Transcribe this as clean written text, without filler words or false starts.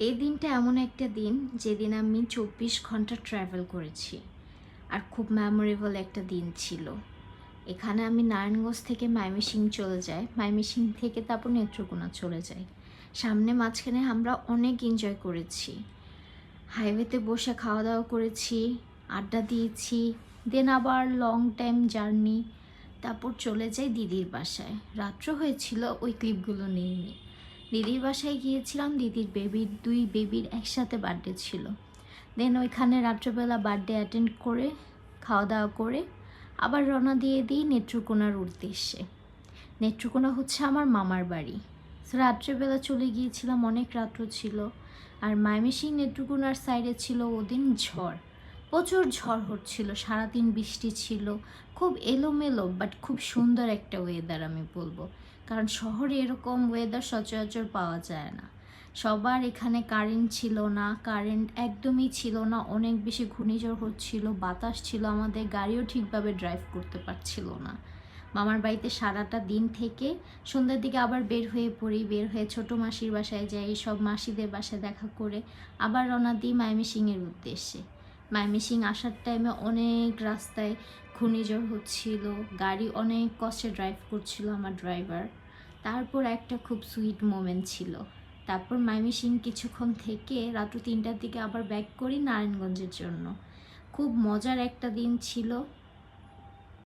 এই দিনটা এমন একটা দিন যেদিন আমি 24 ঘন্টা ট্রাভেল করেছি, আর খুব মেমোরেবল একটা দিন ছিল। এখানে আমি নারায়ণগঞ্জ থেকে ময়মনসিংহ চলে যাই, ময়মনসিংহ থেকে তারপর নেত্রকোনা চলে যাই। সামনে মাঝখানে আমরা অনেক এনজয় করেছি, হাইওয়েতে বসে খাওয়া দাওয়া করেছি, আড্ডা দিয়েছি, দেন আবার লং টাইম জার্নি। তারপর চলে যাই দিদির বাসায়, রাত্র হয়েছিল ওই ক্লিপগুলো নিয়ে নিই। দিদির বাসায় গিয়েছিলাম, দিদির দুই বেবির একসাথে বার্থডে ছিল। দেন ওইখানে রাত্রেবেলা বার্থডে অ্যাটেন্ড করে খাওয়া দাওয়া করে আবার রওনা দিয়ে দিই নেত্রকোনার উদ্দেশ্যে। নেত্রকোনা হচ্ছে আমার মামার বাড়ি। তো রাত্রেবেলা চলে গিয়েছিলাম, অনেক রাত্র ছিল। আর ময়মনসিংহ নেত্রকোনার সাইডে ছিল ওদিন ঝড়, প্রচুর ঝড় হচ্ছিল, সারাদিন বৃষ্টি ছিল। খুব এলোমেলো বাট খুব সুন্দর একটা ওয়েদার আমি বলবো, কারণ শহরে এরকম ওয়েদার সচরাচর পাওয়া যায় না। সবার এখানে কারেন্ট ছিল না, কারেন্ট একদমই ছিল না, অনেক বেশি ঘূর্ণিঝড় হচ্ছিল, বাতাস ছিল, আমাদের গাড়িও ঠিকভাবে ড্রাইভ করতে পারছিল না। মামার বাড়িতে সারাটা দিন থেকে সন্ধ্যার দিকে আবার বের হয়ে পড়ি, বের হয়ে ছোটো মাসির বাসায় যাই, সব মাসিদের বাসায় দেখা করে আবার রওনা দিই ময়মনসিংহের উদ্দেশ্যে। ময়মনসিংহ আসার টাইমে অনেক রাস্তায় ঘূর্ণিঝড় হচ্ছিল, গাড়ি অনেক কষ্টে ড্রাইভ করছিল আমার ড্রাইভার। তারপর একটা খুব সুইট মোমেন্ট ছিল। তারপর ময়মনসিংহ কিছুক্ষণ থেকে রাত্র 3টার দিকে আবার ব্যাক করি নারায়ণগঞ্জের জন্য। খুব মজার একটা দিন ছিল,